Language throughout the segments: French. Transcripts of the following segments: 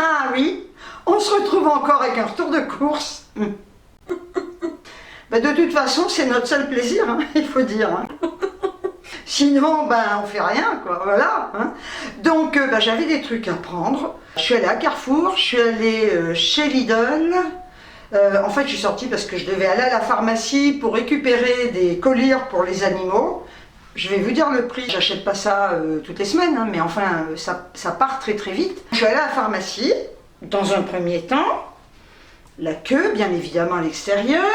Ah oui, on se retrouve encore avec un retour de course. Ben, de toute façon, c'est notre seul plaisir, hein, il faut dire. Hein. Sinon, ben, on fait rien, quoi, voilà. Hein. Donc, ben, j'avais des trucs à prendre. Je suis allée à Carrefour, je suis allée chez Lidl. En fait, je suis sortie parce que je devais aller à la pharmacie pour récupérer des colliers pour les animaux. Je vais vous dire le prix, j'achète pas ça toutes les semaines, hein, mais enfin, ça part très très vite. Je suis allée à la pharmacie, dans un premier temps, la queue, bien évidemment, à l'extérieur.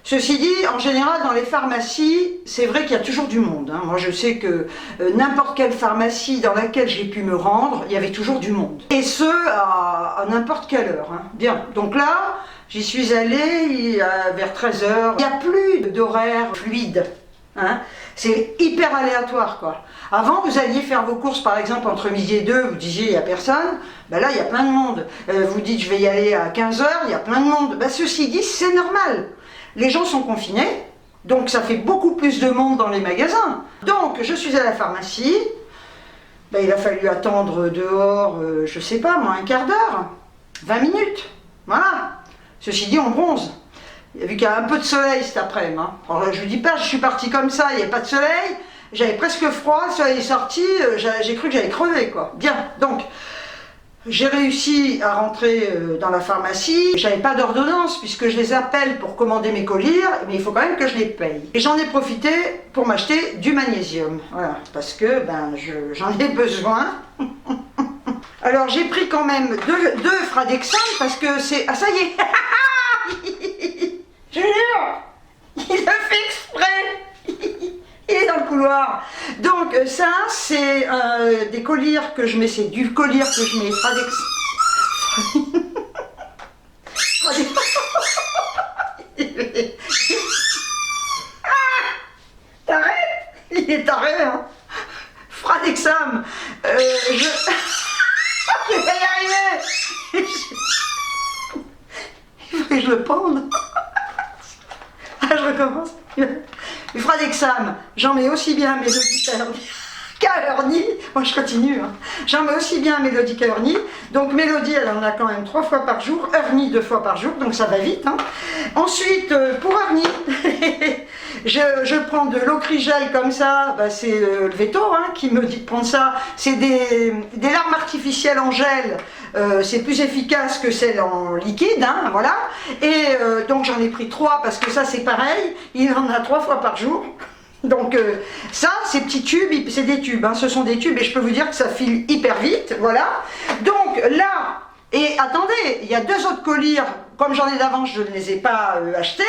Ceci dit, en général, dans les pharmacies, c'est vrai qu'il y a toujours du monde. Hein. Moi, je sais que n'importe quelle pharmacie dans laquelle j'ai pu me rendre, il y avait toujours du monde. Et ce, à n'importe quelle heure. Hein. Bien, donc là, j'y suis allée vers 13 h. Il n'y a plus d'horaire fluide. Hein. C'est hyper aléatoire, quoi. Avant, vous alliez faire vos courses, par exemple, entre midi et 2, vous disiez, il n'y a personne. Ben là, il y a plein de monde. Vous dites, je vais y aller à 15 h, il y a plein de monde. Ben, ceci dit, c'est normal. Les gens sont confinés, donc ça fait beaucoup plus de monde dans les magasins. Donc, je suis à la pharmacie. Ben, il a fallu attendre dehors, je sais pas, moi, un quart d'heure, 20 minutes. Voilà. Ceci dit, on bronze. Vu qu'il y a un peu de soleil cet après-midi. Hein. Alors, je ne dis pas, je suis partie comme ça, il n'y avait pas de soleil. J'avais presque froid, le soleil est sorti, j'ai cru que j'allais crever, quoi. Bien, donc, j'ai réussi à rentrer dans la pharmacie. J'avais pas d'ordonnance puisque je les appelle pour commander mes colliers, mais il faut quand même que je les paye. Et j'en ai profité pour m'acheter du magnésium. Voilà, parce que ben, j'en ai besoin. Alors, j'ai pris quand même deux Fradexam parce que c'est... Ah, ça y est. Je jure, il a fait exprès. Il est dans le couloir. Donc ça, c'est des colliers que je mets, c'est du collier que je mets Fradex. T'arrêtes? Il est taré, hein. Fradexam. Je vais y arriver. Il faut que je le pende. Ah, je recommence. Du Fradexam, j'en mets aussi bien à Mélodie qu'à Ernie. Moi, je continue. Hein. J'en mets aussi bien à Mélodie qu'à Ernie. Donc, Mélodie, elle en a quand même 3 fois par jour. Ernie, 2 fois par jour. Donc, ça va vite. Hein. Ensuite, pour Ernie, je prends de l'eau Crigel comme ça. Bah, c'est le Veto hein, qui me dit de prendre ça. C'est des larmes artificielles en gel. C'est plus efficace que celle en liquide, hein, voilà. Et donc j'en ai pris 3 parce que ça c'est pareil, il en a 3 fois par jour. Donc ça, ces petits tubes, c'est des tubes, hein, ce sont des tubes et je peux vous dire que ça file hyper vite, voilà. Donc là, et attendez, il y a 2 autres colliers, comme j'en ai d'avance, je ne les ai pas achetés,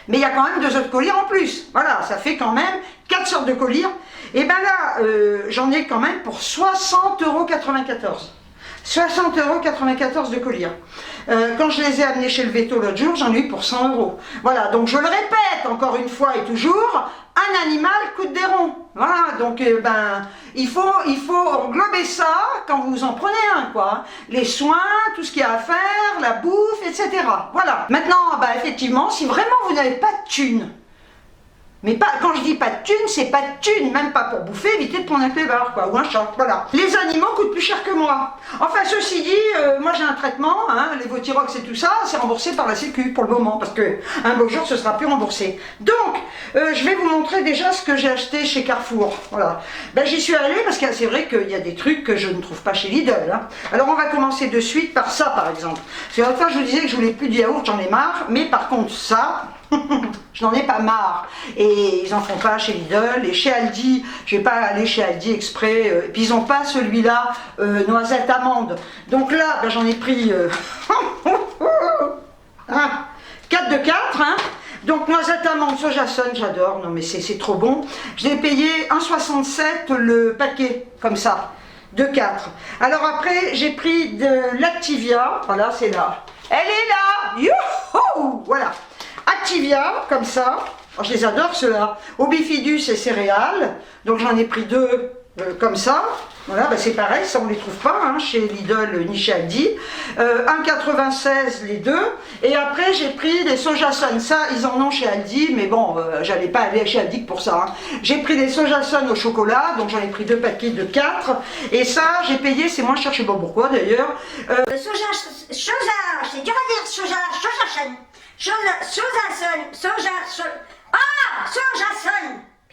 mais il y a quand même 2 autres colliers en plus. Voilà, ça fait quand même 4 sortes de colliers. Et ben là, j'en ai quand même pour 60,94 €. 60,94 € de collier. Quand je les ai amenés chez le Veto l'autre jour, j'en ai eu pour 100 €. Voilà, donc je le répète encore une fois et toujours, un animal coûte des ronds. Voilà, donc ben, il faut englober ça quand vous en prenez un, quoi. Les soins, tout ce qu'il y a à faire, la bouffe, etc. Voilà. Maintenant, ben, effectivement, si vraiment vous n'avez pas de thunes, mais pas, quand je dis pas de thunes, c'est pas de thunes, même pas pour bouffer, évitez de prendre un clébard, quoi, ou un chat, voilà. Les animaux coûtent plus cher que moi. Enfin, ceci dit, moi j'ai un traitement, hein, les Votirox et tout ça, c'est remboursé par la Sécu pour le moment, parce que un beau jour ce sera plus remboursé. Donc, je vais vous montrer déjà ce que j'ai acheté chez Carrefour, voilà. Ben j'y suis allée parce que c'est vrai qu'il y a des trucs que je ne trouve pas chez Lidl, hein. Alors on va commencer de suite par ça, par exemple. C'est l'autre fois je vous disais que je voulais plus de yaourt, j'en ai marre, mais par contre ça... je n'en ai pas marre et ils en font pas chez Lidl et chez Aldi, je vais pas aller chez Aldi exprès et puis ils n'ont pas celui-là noisette amande, donc là ben, j'en ai pris 4 de 4 hein. Donc noisette amande soja sun, j'adore, non mais c'est trop bon. Je l'ai payé 1,67 le paquet comme ça de 4. Alors après j'ai pris de l'Activia, voilà c'est là, elle est là, youhou, voilà. Activia, comme ça, oh, je les adore ceux-là, au bifidus et céréales, donc j'en ai pris 2, comme ça. Voilà, bah c'est pareil, ça on les trouve pas hein, chez Lidl ni chez Aldi. 1,96 les deux. Et après j'ai pris des Sojason, ça ils en ont chez Aldi, mais bon, j'allais pas aller chez Aldi pour ça. Hein. J'ai pris des Sojason au chocolat, donc j'en ai pris 2 paquets de 4. Et ça j'ai payé, c'est moins cher, je sais pas pourquoi d'ailleurs. Le soja, c'est dur à dire, Sojason.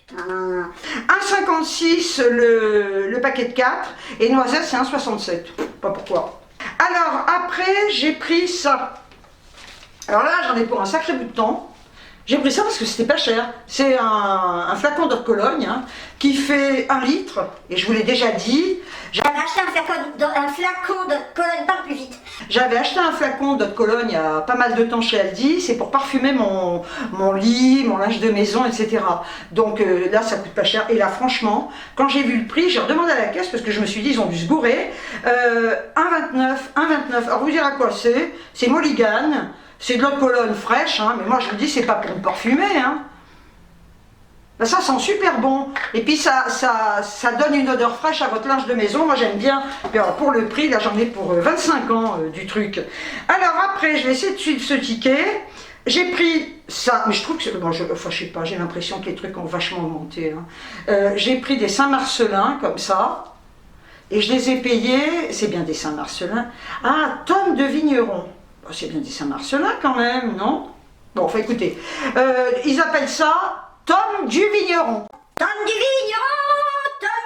Putain. 1,56 le paquet de 4 et noisette c'est 1,67. Pas pourquoi. Alors après j'ai pris ça. Alors là j'en ai pour un sacré bout de temps. J'ai pris ça parce que c'était pas cher. C'est un flacon d'eau de Cologne hein, qui fait 1 litre. Et je vous l'ai déjà dit. J'avais acheté un flacon de Cologne, parle plus vite. J'avais acheté un flacon d'eau de Cologne il y a pas mal de temps chez Aldi. C'est pour parfumer mon lit, mon linge de maison, etc. Donc là ça coûte pas cher. Et là franchement, quand j'ai vu le prix, j'ai redemandé à la caisse parce que je me suis dit ils ont dû se gourer. 1,29. Alors vous direz à quoi c'est? C'est Mulligan. C'est de l'eau de Cologne fraîche, hein, mais moi je vous dis, c'est pas pour me parfumer. Hein. Ben, ça sent super bon. Et puis ça donne une odeur fraîche à votre linge de maison. Moi j'aime bien. Et alors, pour le prix, là j'en ai pour 25 ans du truc. Alors après, je vais essayer de suivre ce ticket. J'ai pris ça, mais je trouve que... Bon, enfin je sais pas, j'ai l'impression que les trucs ont vachement augmenté. Hein. J'ai pris des Saint-Marcelin comme ça. Et je les ai payés, c'est bien des Saint-Marcelin. Ah, tonnes de vignerons. C'est bien des Saint-Marcelin quand même, non? Bon, enfin écoutez, ils appellent ça Tom du vigneron. Tom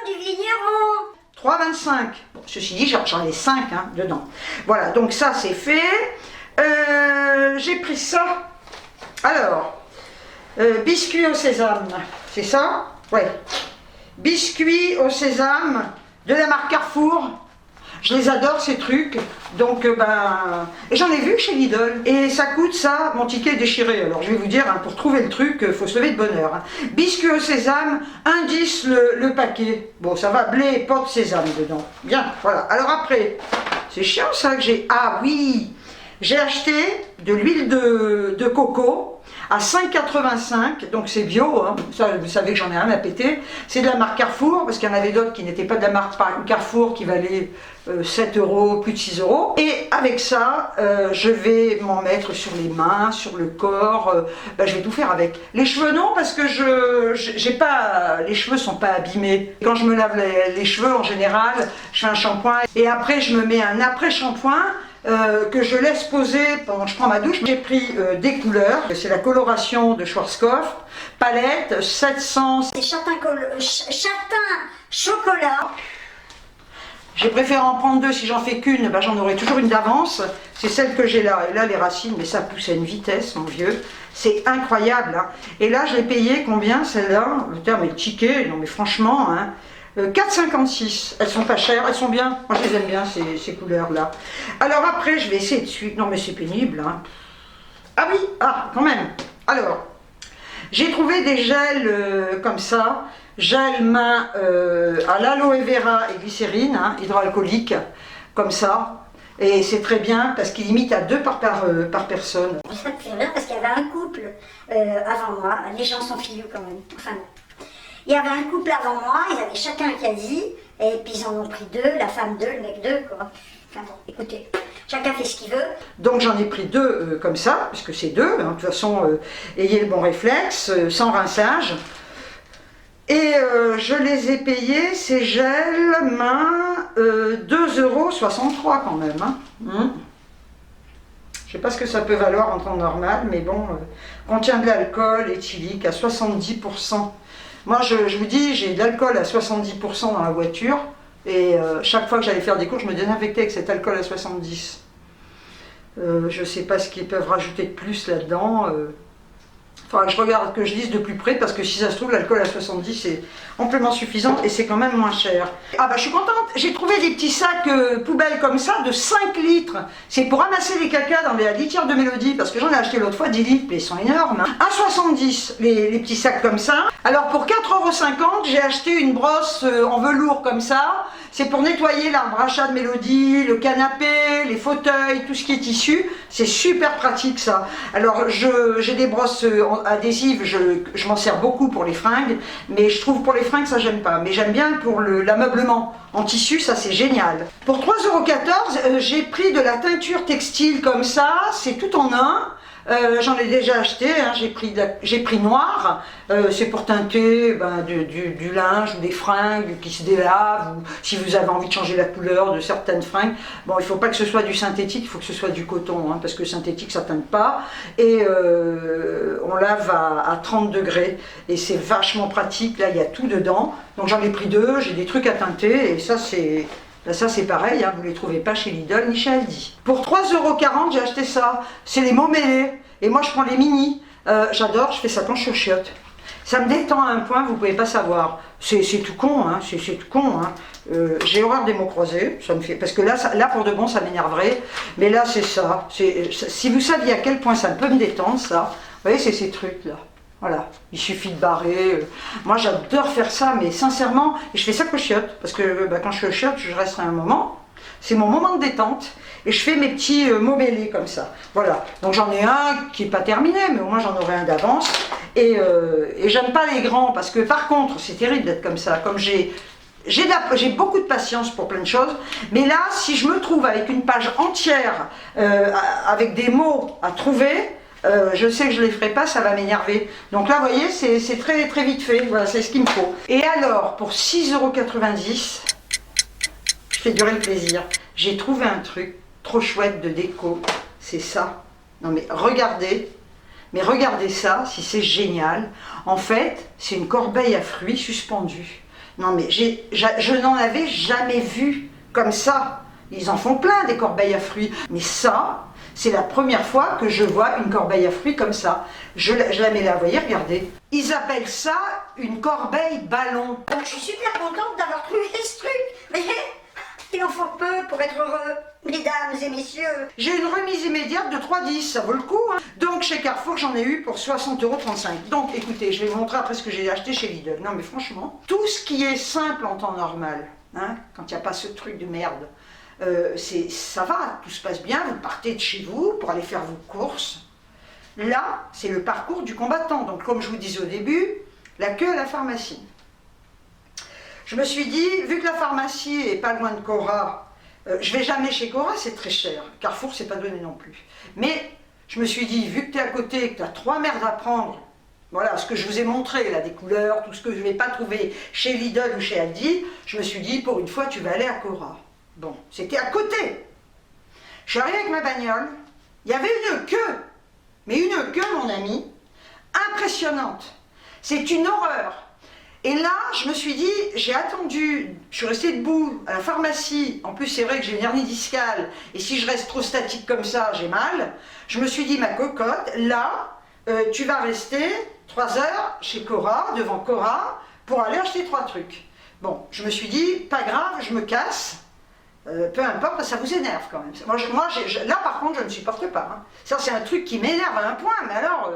du vigneron. 3,25. Bon, ceci dit, j'en ai 5 hein, dedans. Voilà, donc ça c'est fait. J'ai pris ça. Alors, biscuits au sésame, c'est ça? Ouais. Biscuits au sésame de la marque Carrefour. Je les adore ces trucs, donc et j'en ai vu chez Lidl, et ça coûte ça, mon ticket est déchiré, alors je vais vous dire, hein, pour trouver le truc, faut se lever de bonne heure. Hein. Biscuits au sésame, 1,10 le paquet, bon ça va, blé et pot de sésame dedans, bien, voilà. Alors après, c'est chiant ça que j'ai, ah oui, j'ai acheté de l'huile de coco, à 5,85, donc c'est bio, hein. Ça vous savez que j'en ai rien à péter, c'est de la marque Carrefour, parce qu'il y en avait d'autres qui n'étaient pas de la marque Carrefour, qui valaient 7 euros, plus de 6 euros, et avec ça, je vais m'en mettre sur les mains, sur le corps, je vais tout faire avec. Les cheveux non, parce que les cheveux sont pas abîmés. Quand je me lave les cheveux, en général, je fais un shampoing, et après je me mets un après-shampoing, que je laisse poser pendant que je prends ma douche. J'ai pris des couleurs, c'est la coloration de Schwarzkopf, palette 700. C'est châtain chocolat. J'ai préféré en prendre 2, si j'en fais qu'une, j'en aurai toujours une d'avance. C'est celle que j'ai là, et là les racines, mais ça pousse à une vitesse mon vieux, c'est incroyable. Hein. Et là je l'ai payé combien celle-là? Le terme est ticket, non mais franchement, hein. 4,56, elles sont pas chères, elles sont bien, moi je les aime bien ces couleurs là. Alors après je vais essayer de suivre, non mais c'est pénible hein. Ah oui, ah quand même. Alors, j'ai trouvé des gels comme ça, gel main à l'aloe vera et glycérine, hein, hydroalcoolique, comme ça. Et c'est très bien parce qu'il limite à 2 par personne. Ça me fait rire parce qu'il y avait un couple avant moi, les gens sont filous quand même, enfin bon. Il y avait un couple avant moi, ils avaient chacun un quasi, et puis ils en ont pris 2, la femme 2, le mec 2, quoi. Enfin bon, écoutez, chacun fait ce qu'il veut. Donc j'en ai pris 2 comme ça, puisque c'est 2, hein, de toute façon, ayez le bon réflexe, sans rinçage. Et je les ai payés, ces gels main, 2,63 € quand même. Hein. Je ne sais pas ce que ça peut valoir en temps normal, mais bon, contient de l'alcool éthylique à 70%. Moi, je vous dis, j'ai de l'alcool à 70% dans la voiture, et chaque fois que j'allais faire des courses, je me désinfectais avec cet alcool à 70%. Je ne sais pas ce qu'ils peuvent rajouter de plus là-dedans. Enfin, je regarde que je lise de plus près, parce que si ça se trouve, l'alcool à 70, c'est amplement suffisant, et c'est quand même moins cher. Ah je suis contente, j'ai trouvé des petits sacs poubelles comme ça, de 5 litres. C'est pour ramasser les cacas dans les litières de Mélodie, parce que j'en ai acheté l'autre fois 10 litres, mais ils sont énormes. Hein. 1,70 les petits sacs comme ça. Alors pour 4,50 €, j'ai acheté une brosse en velours comme ça, c'est pour nettoyer l'arbre à chat de Mélodie, le canapé, les fauteuils, tout ce qui est tissu. C'est super pratique ça. Alors j'ai des brosses adhésives, je m'en sers beaucoup pour les fringues, mais je trouve pour les fringues ça j'aime pas. Mais j'aime bien pour l'ameublement en tissu, ça c'est génial. Pour 3,14 €, j'ai pris de la teinture textile comme ça, c'est tout en un. J'en ai déjà acheté, hein, j'ai pris noir, c'est pour teinter du linge ou des fringues qui se délavent, ou si vous avez envie de changer la couleur de certaines fringues. Bon, il ne faut pas que ce soit du synthétique, il faut que ce soit du coton, hein, parce que le synthétique ça ne teinte pas, et on lave à 30 degrés, et c'est vachement pratique, là il y a tout dedans, donc j'en ai pris 2, j'ai des trucs à teinter, et ça c'est... Là, ça c'est pareil, hein, vous ne les trouvez pas chez Lidl ni chez Aldi. Pour 3,40 € j'ai acheté ça, c'est les mots mêlés, et moi je prends les mini, j'adore, je fais ça quand je chiotte. Ça me détend à un point, vous ne pouvez pas savoir. C'est tout con, hein, c'est tout con. Hein. J'ai horreur des mots croisés, ça me fait... parce que là pour de bon ça m'énerverait, mais là c'est ça. Si vous saviez à quel point ça peut me détendre ça, vous voyez c'est ces trucs là. Voilà, il suffit de barrer. Moi j'adore faire ça, mais sincèrement, et je fais ça quand je chiotte, parce que quand je chiotte, je resterai un moment. C'est mon moment de détente, et je fais mes petits mots mêlés comme ça. Voilà, donc j'en ai un qui n'est pas terminé, mais au moins j'en aurai un d'avance. Et j'aime pas les grands, parce que par contre, c'est terrible d'être comme ça. Comme j'ai beaucoup de patience pour plein de choses, mais là, si je me trouve avec une page entière, avec des mots à trouver, je sais que je ne les ferai pas, ça va m'énerver. Donc là, vous voyez, c'est très, très vite fait. Voilà, c'est ce qu'il me faut. Et alors, pour 6,90 €, je fais durer le plaisir. J'ai trouvé un truc trop chouette de déco. C'est ça. Non mais regardez. Mais regardez ça, si c'est génial. En fait, c'est une corbeille à fruits suspendue. Non mais je n'en avais jamais vu comme ça. Ils en font plein des corbeilles à fruits. Mais ça... c'est la première fois que je vois une corbeille à fruits comme ça. Je la mets là, vous voyez, regardez. Ils appellent ça une corbeille ballon. Donc je suis super contente d'avoir trouvé ce truc. Mais il en faut peu pour être heureux, mesdames et messieurs. J'ai une remise immédiate de 3,10 €, ça vaut le coup. Hein. Donc chez Carrefour, j'en ai eu pour 60,35 €. Donc écoutez, je vais vous montrer après ce que j'ai acheté chez Lidl. Non mais franchement, tout ce qui est simple en temps normal, hein, quand il n'y a pas ce truc de merde, ça va, tout se passe bien, vous partez de chez vous pour aller faire vos courses. Là, c'est le parcours du combattant. Donc, comme je vous disais au début, la queue à la pharmacie. Je me suis dit, vu que la pharmacie est pas loin de Cora, je vais jamais chez Cora, c'est très cher. Carrefour, c'est pas donné non plus. Mais je me suis dit, vu que tu es à côté, que tu as 3 merdes à prendre, voilà, ce que je vous ai montré, là, des couleurs, tout ce que je ne vais pas trouver chez Lidl ou chez Aldi, je me suis dit, pour une fois, tu vas aller à Cora. Bon, c'était à côté. Je suis arrivée avec ma bagnole, il y avait une queue, mais une queue, mon ami, impressionnante. C'est une horreur. Et là, je me suis dit, j'ai attendu, je suis restée debout à la pharmacie, en plus c'est vrai que j'ai une hernie discale, et si je reste trop statique comme ça, j'ai mal. Je me suis dit, ma cocotte, là, tu vas rester 3 heures chez Cora, devant Cora, pour aller acheter 3 trucs. Bon, je me suis dit, pas grave, je me casse. Peu importe, ça vous énerve quand même. Là par contre je ne supporte pas. Hein. Ça c'est un truc qui m'énerve à un point, mais alors...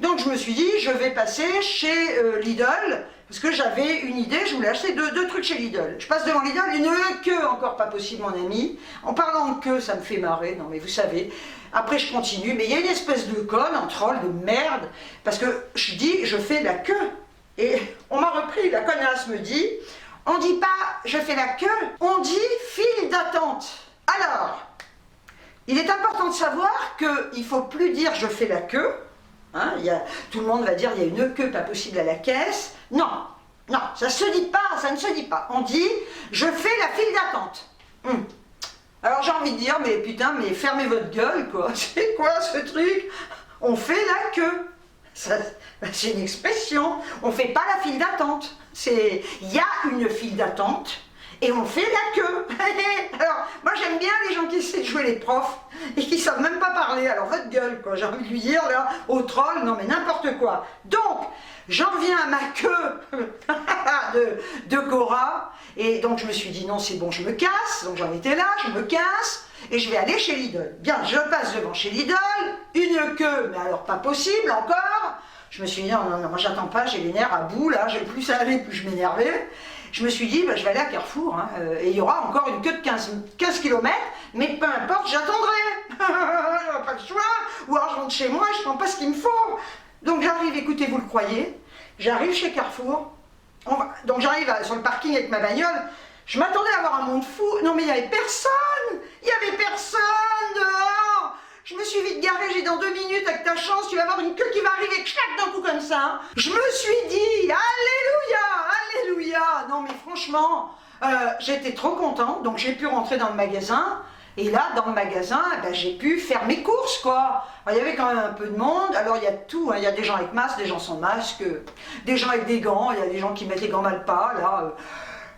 Donc je me suis dit, je vais passer chez Lidl, parce que j'avais une idée, je voulais acheter deux trucs chez Lidl. Je passe devant Lidl, une queue encore pas possible mon ami. En parlant de queue, ça me fait marrer, non mais vous savez. Après je continue, mais il y a une espèce de conne, un troll de merde, parce que je dis, je fais la queue. Et on m'a repris, la connasse me dit... On dit pas je fais la queue, on dit file d'attente. Alors, il est important de savoir qu'il ne faut plus dire je fais la queue. Hein, tout le monde va dire il y a une queue pas possible à la caisse. Non, non, ça se dit pas, ça ne se dit pas. On dit je fais la file d'attente. Alors j'ai envie de dire mais putain, mais fermez votre gueule quoi. C'est quoi ce truc? On fait la queue. C'est une expression. On ne fait pas la file d'attente. Il y a une file d'attente et on fait la queue. Alors, moi j'aime bien les gens qui essaient de jouer les profs et qui ne savent même pas parler. Alors, votre gueule, quoi. J'ai envie de lui dire, là, au troll, non mais n'importe quoi. Donc, j'en reviens à ma queue de Cora. Et donc, je me suis dit, non, c'est bon, je me casse. Donc, j'en étais là, je me casse. Et je vais aller chez Lidl. Bien, je passe devant chez Lidl, une queue, mais alors pas possible encore. Je me suis dit, non, non, non, moi j'attends pas, j'ai les nerfs à bout, là, plus ça allait, plus je m'énervais. je me suis dit, bah, je vais aller à Carrefour, hein, et il y aura encore une queue de 15 km, mais peu importe, j'attendrai. J'aurai pas le choix, ou alors je rentre chez moi, je prends pas ce qu'il me faut. Donc j'arrive, écoutez, vous le croyez, j'arrive chez Carrefour, donc j'arrive sur le parking avec ma bagnole, je m'attendais à avoir un monde fou, non mais il n'y avait personne, dehors. Je me suis vite garée, j'ai dit, dans 2 minutes, avec ta chance, tu vas avoir une queue qui va arriver, clac, d'un coup comme ça. Hein. Je me suis dit, alléluia. Non mais franchement, j'étais trop contente, donc j'ai pu rentrer dans le magasin. Et là, dans le magasin, ben, j'ai pu faire mes courses, quoi. Alors, il y avait quand même un peu de monde. Alors, il y a tout. Hein. Il y a des gens avec masque, des gens sans masque, des gens avec des gants. Il y a des gens qui mettent les gants mal pas. Là,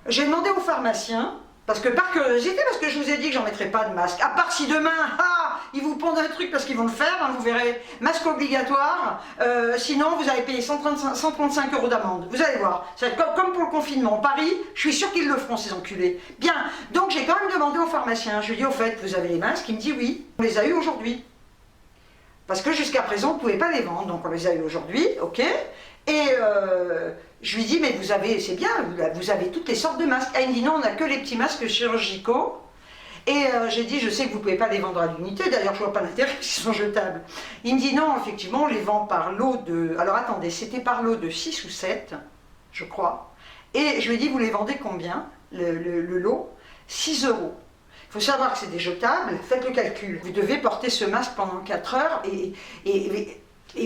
j'ai demandé au pharmacien, parce que par curiosité, parce que je vous ai dit que j'en mettrais pas de masque. À part si demain, ils vous pondent un truc parce qu'ils vont le faire, hein, vous verrez, masque obligatoire. Sinon, vous allez payer 135 € d'amende. Vous allez voir. Ça va être comme pour le confinement. Paris, je suis sûre qu'ils le feront, ces enculés. Bien. Donc, j'ai quand même demandé au pharmacien. Je lui ai dit, au fait, vous avez les masques? Il me dit oui. On les a eus aujourd'hui. Parce que jusqu'à présent, on ne pouvait pas les vendre. Donc, on les a eus aujourd'hui, ok. Et je lui dis, mais vous avez, c'est bien, vous avez toutes les sortes de masques. Ah, il me dit, non, on n'a que les petits masques chirurgicaux. Et j'ai dit, je sais que vous ne pouvez pas les vendre à l'unité, d'ailleurs je ne vois pas l'intérêt parce qu'ils sont jetables. Il me dit, non, effectivement, on les vend par lot de... Alors attendez, c'était par lot de 6 ou 7, je crois. Et je lui ai dit, vous les vendez combien, le lot? 6 €. Il faut savoir que c'est des jetables, faites le calcul. Vous devez porter ce masque pendant 4 heures et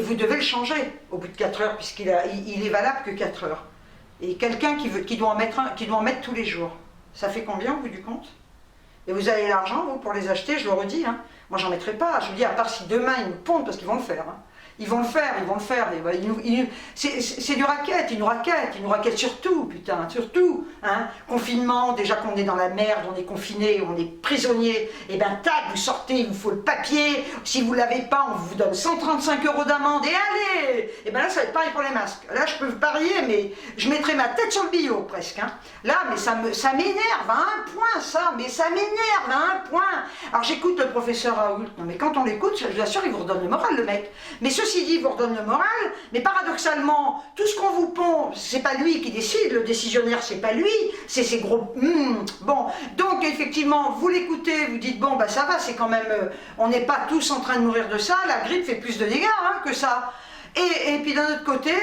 vous devez le changer au bout de 4 heures, puisqu'il est valable que 4 heures. Et quelqu'un qui doit en mettre tous les jours, ça fait combien au bout du compte? Et vous avez l'argent, vous, pour les acheter, je le redis. Hein. Moi, j'en mettrai pas. Je vous dis, à part si demain, ils nous pondent, parce qu'ils vont le faire. Hein. Ils vont le faire. C'est du racket, ils nous raquettent surtout, putain, surtout. Hein. Confinement, déjà qu'on est dans la merde, on est confiné, on est prisonnier. Et ben tac, vous sortez, il vous faut le papier. Si vous l'avez pas, on vous donne 135 € d'amende. Et allez! Et ben là, ça va être pareil pour les masques. Là, je peux vous parier, mais je mettrai ma tête sur le billot, presque. Hein. Là, mais ça m'énerve à un point, ça. Mais ça m'énerve à un point. Alors, j'écoute le professeur Raoult. Non, mais quand on l'écoute, je vous assure, il vous redonne le moral, le mec. Mais ceci dit, il vous redonne le moral, mais paradoxalement, tout ce qu'on vous pond, c'est pas lui qui décide, le décisionnaire, c'est pas lui, c'est ces gros... Bon, donc effectivement, vous l'écoutez, vous dites, bon, bah ça va, c'est quand même... on n'est pas tous en train de mourir de ça, la grippe fait plus de dégâts hein, que ça. Et puis d'un autre côté,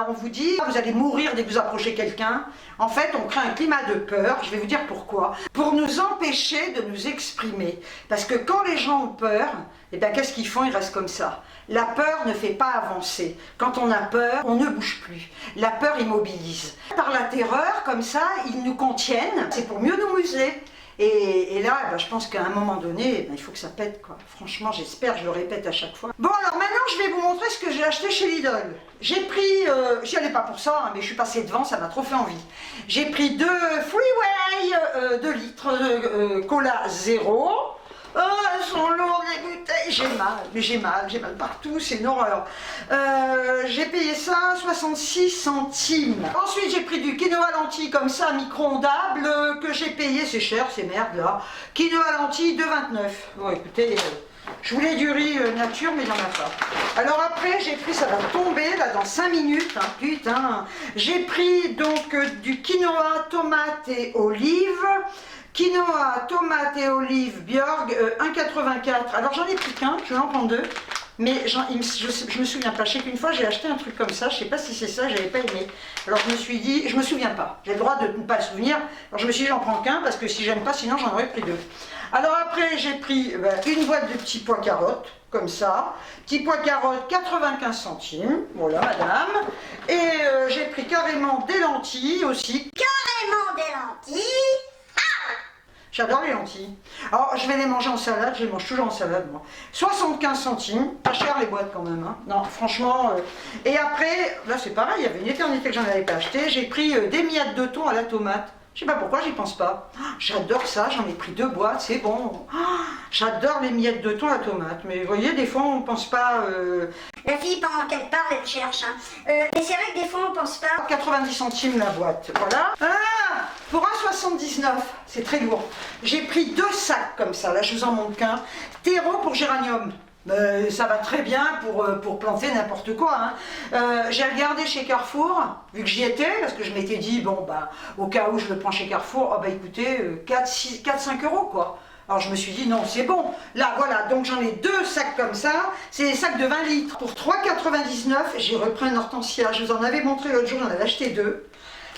on vous dit, vous allez mourir dès que vous approchez quelqu'un. En fait, on crée un climat de peur, je vais vous dire pourquoi. Pour nous empêcher de nous exprimer. Parce que quand les gens ont peur, eh bien qu'est-ce qu'ils font? Ils restent comme ça. La peur ne fait pas avancer. Quand on a peur, on ne bouge plus. La peur immobilise. Par la terreur, comme ça, ils nous contiennent. C'est pour mieux nous museler. Et là, je pense qu'à un moment donné, il faut que ça pète, quoi. Franchement, j'espère, je le répète à chaque fois. Bon, alors maintenant, je vais vous montrer ce que j'ai acheté chez Lidl. J'ai pris, j'y allais pas pour ça, hein, mais je suis passée devant, ça m'a trop fait envie. J'ai pris 2 Freeway, 2 litres, cola 0. Oh, elles sont lourdes les bouteilles, j'ai mal partout, c'est une horreur. J'ai payé ça 66 centimes. Ensuite j'ai pris du quinoa lentilles comme ça, micro-ondable, que j'ai payé, c'est cher, ces merdes là. Quinoa lentilles 2,29. Bon écoutez, je voulais du riz nature, mais il n'y en a pas. Alors après j'ai pris, ça va tomber là dans 5 minutes, hein, putain. J'ai pris donc du quinoa, tomate et olive. Quinoa, tomate et olive, Björg, 1,84. Alors j'en ai pris qu'un, je vais en prendre 2. Mais je me souviens pas, je sais qu'une fois j'ai acheté un truc comme ça, je sais pas si c'est ça, j'avais pas aimé. Alors je me suis dit, je me souviens pas, j'ai le droit de ne pas le souvenir. Alors je me suis dit j'en prends qu'un parce que si j'aime pas, sinon j'en aurais pris 2. Alors après j'ai pris une boîte de petits pois carottes, comme ça. Petits pois carottes, 95 centimes, voilà madame. Et j'ai pris carrément des lentilles aussi. Carrément des lentilles. J'adore les lentilles. Alors, je vais les manger en salade, je les mange toujours en salade, moi. 75 centimes, pas cher les boîtes quand même. Hein. Non, franchement. Et après, là c'est pareil, il y avait une éternité que j'en avais pas acheté. J'ai pris des miettes de thon à la tomate. Je sais pas pourquoi, j'y pense pas. J'adore ça, j'en ai pris 2 boîtes, c'est bon. J'adore les miettes de thon à la tomate. Mais vous voyez, des fois on pense pas... La fille, pendant qu'elle parle, elle cherche. Hein. Mais c'est vrai que des fois on pense pas... 90 centimes la boîte, voilà. Ah, pour 1,79, c'est très lourd. J'ai pris 2 sacs comme ça, là je vous en montre qu'un. Terreau pour géranium. Ça va très bien pour planter n'importe quoi. Hein. J'ai regardé chez Carrefour, vu que j'y étais, parce que je m'étais dit, bon, bah, au cas où je le prends chez Carrefour, oh, bah écoutez, 4-5 euros, quoi. Alors je me suis dit, non, c'est bon. Là, voilà, donc j'en ai 2 sacs comme ça. C'est des sacs de 20 litres. Pour 3,99 €, j'ai repris un hortensia. Je vous en avais montré l'autre jour, j'en avais acheté 2.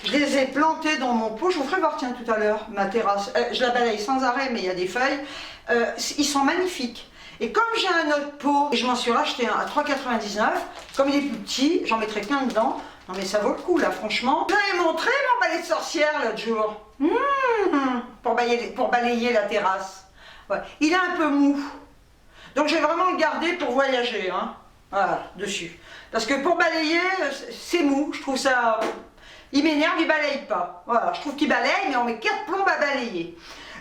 Je les ai plantés dans mon pot. Je vous ferai voir, tiens, tout à l'heure, ma terrasse. Je la balaye sans arrêt, mais il y a des feuilles. Ils sont magnifiques. Et comme j'ai un autre pot, et je m'en suis racheté un à 3,99 €, comme il est plus petit, j'en mettrai qu'un dedans. Non mais ça vaut le coup là, franchement. Je vous avais montré mon balai de sorcière l'autre jour. Pour balayer la terrasse. Ouais. Il est un peu mou. Donc je vais vraiment le garder pour voyager. Hein. Voilà, dessus. Parce que pour balayer, c'est mou. Je trouve ça... Il m'énerve, il balaye pas. Voilà, je trouve qu'il balaye, mais on met 4 plombes à balayer.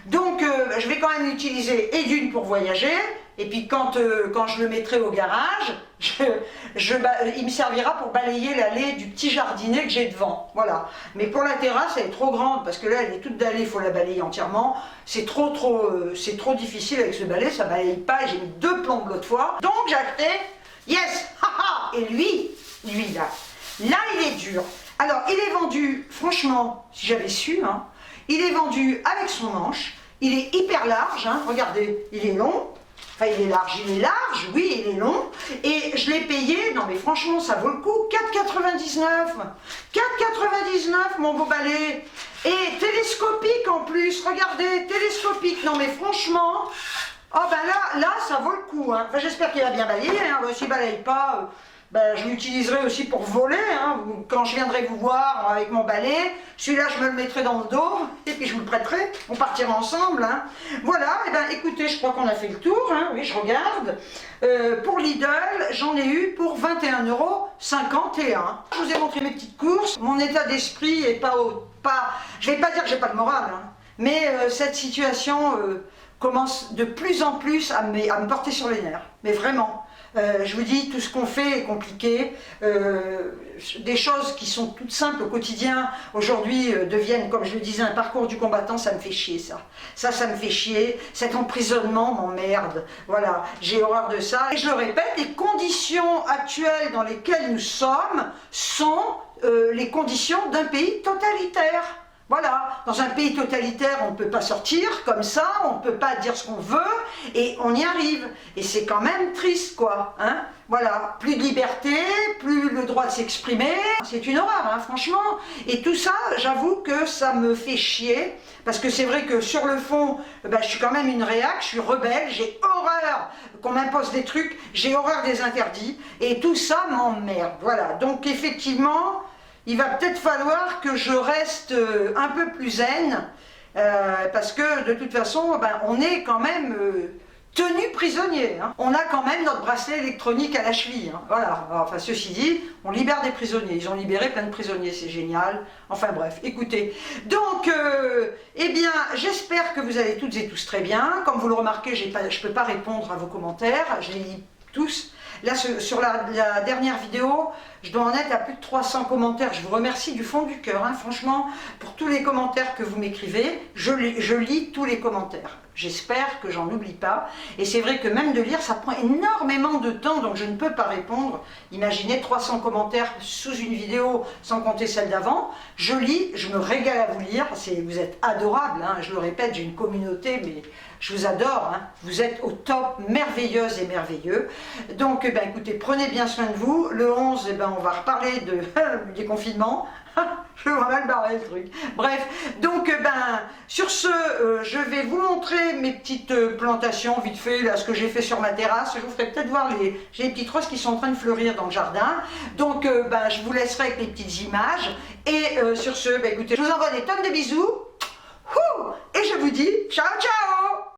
Donc je vais quand même l'utiliser et d'une pour voyager, et puis quand je le mettrai au garage, il me servira pour balayer l'allée du petit jardinet que j'ai devant. Voilà. Mais pour la terrasse, elle est trop grande, parce que là elle est toute dallée, il faut la balayer entièrement. C'est trop difficile avec ce balai, ça balaye pas, et j'ai mis 2 plombes l'autre fois. Donc j'ai acheté, yes, haha. Et lui là, il est dur. Alors il est vendu, franchement, si j'avais su, hein, il est vendu avec son manche, il est hyper large, hein, regardez, il est long, enfin il est large, oui, il est long, et je l'ai payé, non mais franchement ça vaut le coup, 4,99 €, 4,99 € mon beau balai, et télescopique en plus, regardez, télescopique, non mais franchement, oh ben là ça vaut le coup, hein. Enfin, j'espère qu'il va bien balayer, hein. S'il ne balaye pas... Ben, je l'utiliserai aussi pour voler, hein. Quand je viendrai vous voir avec mon balai, celui-là je me le mettrai dans le dos, et puis je vous le prêterai, on partira ensemble. Hein. Voilà, et ben écoutez, je crois qu'on a fait le tour, hein. Oui je regarde. Pour Lidl, j'en ai eu pour 21,51 €. Je vous ai montré mes petites courses, mon état d'esprit est je vais pas dire que j'ai pas le moral, hein. Mais cette situation commence de plus en plus à me porter sur les nerfs, mais vraiment. Je vous dis, tout ce qu'on fait est compliqué. Des choses qui sont toutes simples au quotidien, aujourd'hui deviennent, comme je le disais, un parcours du combattant. Ça me fait chier, ça. Ça me fait chier. Cet emprisonnement m'emmerde. Voilà, j'ai horreur de ça. Et je le répète, les conditions actuelles dans lesquelles nous sommes sont les conditions d'un pays totalitaire. Voilà, dans un pays totalitaire, on ne peut pas sortir comme ça, on ne peut pas dire ce qu'on veut, et on y arrive. Et c'est quand même triste, quoi. Hein, voilà, plus de liberté, plus le droit de s'exprimer. C'est une horreur, hein, franchement. Et tout ça, j'avoue que ça me fait chier, parce que c'est vrai que sur le fond, ben, je suis quand même une réac, je suis rebelle, j'ai horreur qu'on m'impose des trucs, j'ai horreur des interdits, et tout ça m'emmerde. Voilà, donc effectivement... Il va peut-être falloir que je reste un peu plus zen, parce que de toute façon, ben, on est quand même tenu prisonnier. Hein. On a quand même notre bracelet électronique à la cheville. Hein. Voilà. Enfin, ceci dit, on libère des prisonniers. Ils ont libéré plein de prisonniers, c'est génial. Enfin bref, écoutez. Donc, eh bien, j'espère que vous allez toutes et tous très bien. Comme vous le remarquez, je ne peux pas répondre à vos commentaires. Je les lis tous. Là, sur la dernière vidéo, je dois en être à plus de 300 commentaires. Je vous remercie du fond du cœur, hein, franchement, pour tous les commentaires que vous m'écrivez. Je lis tous les commentaires. J'espère que j'en oublie pas. Et c'est vrai que même de lire, ça prend énormément de temps, donc je ne peux pas répondre. Imaginez 300 commentaires sous une vidéo, sans compter celle d'avant. Je lis, je me régale à vous lire. Vous êtes adorables, hein, je le répète, j'ai une communauté, mais je vous adore. Hein. Vous êtes au top, merveilleuses et merveilleux. Donc, ben, écoutez, prenez bien soin de vous. Le 11, eh ben, on va reparler du confinement. Je vais mal barrer le truc. Bref, donc ben, sur ce, je vais vous montrer mes petites plantations vite fait, là, ce que j'ai fait sur ma terrasse. Je vous ferai peut-être voir j'ai des petites roses qui sont en train de fleurir dans le jardin. Donc ben, je vous laisserai avec les petites images. Et sur ce, ben, écoutez, je vous envoie des tonnes de bisous. Et je vous dis ciao ciao.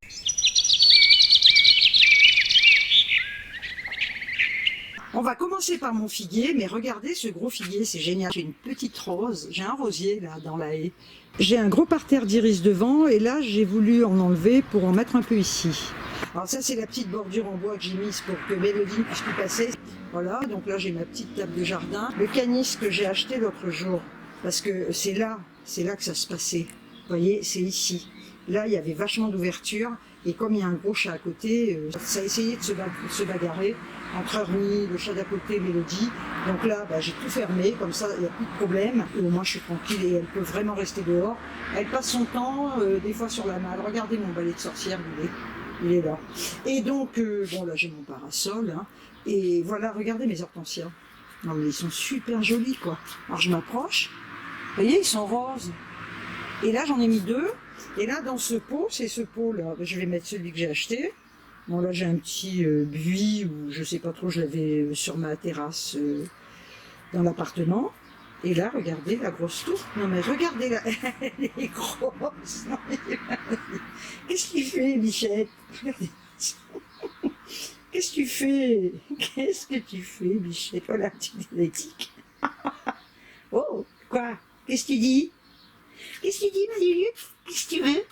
On va commencer par mon figuier, mais regardez ce gros figuier, c'est génial. J'ai une petite rose, j'ai un rosier là dans la haie. J'ai un gros parterre d'iris devant et là j'ai voulu en enlever pour en mettre un peu ici. Alors ça c'est la petite bordure en bois que j'ai mise pour que Mélodie puisse plus passer. Voilà, donc là j'ai ma petite table de jardin. Le canis que j'ai acheté l'autre jour, parce que c'est là que ça se passait. Vous voyez, c'est ici. Là, il y avait vachement d'ouverture. Et comme il y a un gros chat à côté, ça a essayé de se bagarrer entre Ernie, le chat d'à côté, Mélodie. Donc là, j'ai tout fermé, comme ça, il n'y a plus de problème. Et au moins, je suis tranquille et elle peut vraiment rester dehors. Elle passe son temps, des fois sur la malle. Regardez mon balai de sorcière, il est là. Et donc, bon, là, j'ai mon parasol. Hein, et voilà, regardez mes hortensias. Non, mais ils sont super jolis, quoi. Alors, je m'approche. Vous voyez, ils sont roses. Et là, j'en ai mis 2. Et là, dans ce pot, c'est ce pot-là. Je vais mettre celui que j'ai acheté. Bon, là, j'ai un petit buis, ou je sais pas trop, je l'avais sur ma terrasse dans l'appartement. Et là, regardez la grosse tour. Non, mais regardez là, elle est grosse. Qu'est-ce que tu fais, Bichette? Qu'est-ce que tu fais? Qu'est-ce que tu fais, Bichette? Voilà, tu dialectique. Oh, quoi? Qu'est-ce que tu dis? Qu'est-ce que tu dis, ma Lulu? Qu'est-ce que tu veux?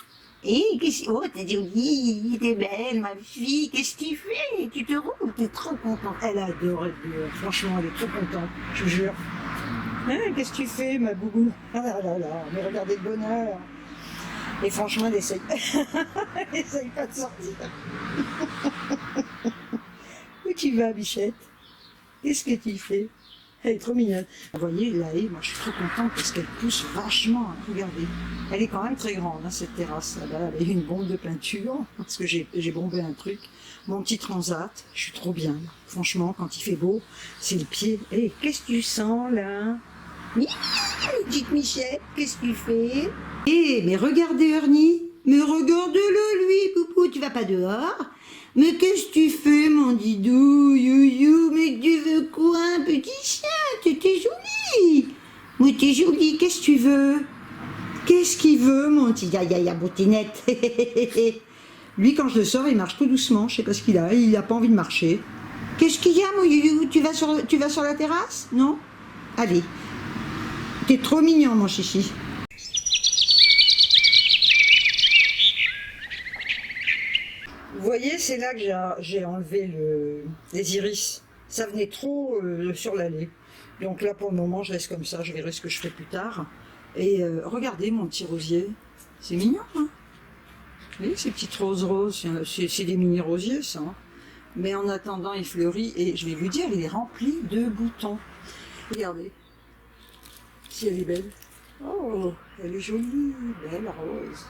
Oh, t'es jolie, t'es belle, ma fille, qu'est-ce que tu fais? Tu te roules, t'es trop contente. Elle adore être dehors, franchement, elle est trop contente, je vous jure. Hein, qu'est-ce que tu fais, ma boubou? Ah là là, mais regardez le bonheur. Et franchement, elle essaye. Elle essaye pas de sortir. Où tu vas, Bichette? Qu'est-ce que tu fais? Elle est trop mignonne. Vous voyez, la haie, moi je suis trop contente parce qu'elle pousse vachement. Hein. Regardez. Elle est quand même très grande, hein, cette terrasse. Là, elle a une bombe de peinture parce que j'ai bombé un truc. Mon petit transat, je suis trop bien. Franchement, quand il fait beau, c'est le pied. Hé, qu'est-ce que tu sens là? Petite Michette, qu'est-ce que tu fais? Mais regardez Ernie. Mais regarde-le lui, Poupou, tu vas pas dehors? Mais qu'est-ce que tu fais, mon didou, you, mais tu veux quoi, un petit chien? T'es joli. Oui, t'es joli, qu'est-ce que tu veux? Qu'est-ce qu'il veut, mon petit ya boutinette? Lui, quand je le sors, il marche tout doucement, je sais pas ce qu'il a, il a pas envie de marcher. Qu'est-ce qu'il y a, mon you? Tu vas sur la terrasse? Non? Allez. T'es trop mignon, mon chichi. Vous voyez, c'est là que j'ai enlevé les iris. Ça venait trop sur l'allée. Donc là, pour le moment, je laisse comme ça. Je verrai ce que je ferai plus tard. Et regardez mon petit rosier. C'est mignon, hein? Vous voyez, ces petites roses, c'est des mini-rosiers, ça. Hein, mais en attendant, il fleurit. Et je vais vous dire, il est rempli de boutons. Regardez. Si elle est belle. Oh, elle est jolie, belle rose.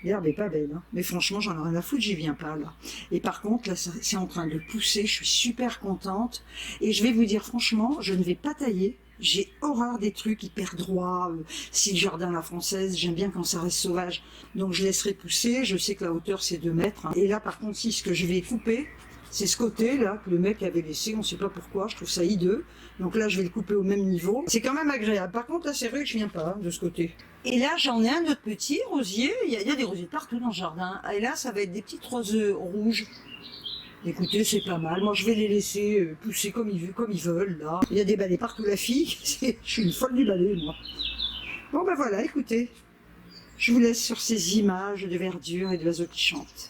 L'herbe est pas belle, hein. Mais franchement, j'en ai rien à foutre, j'y viens pas là. Et par contre, là, c'est en train de pousser, je suis super contente. Et je vais vous dire, franchement, je ne vais pas tailler. J'ai horreur des trucs hyper droits, si le jardin à la française, j'aime bien quand ça reste sauvage. Donc je laisserai pousser, je sais que la hauteur c'est 2 mètres. Hein. Et là, par contre, si ce que je vais couper, c'est ce côté-là que le mec avait laissé, on ne sait pas pourquoi, je trouve ça hideux. Donc là, je vais le couper au même niveau. C'est quand même agréable. Par contre, là, c'est vrai que je viens pas de ce côté. Et là, j'en ai un autre petit rosier. Il y a des rosiers partout dans le jardin. Et là, ça va être des petites roses rouges. Écoutez, c'est pas mal. Moi, je vais les laisser pousser comme ils veulent, là. Il y a des balais partout, la fille. Je suis une folle du balai, moi. Bon, ben voilà, écoutez. Je vous laisse sur ces images de verdure et d'oiseaux qui chantent.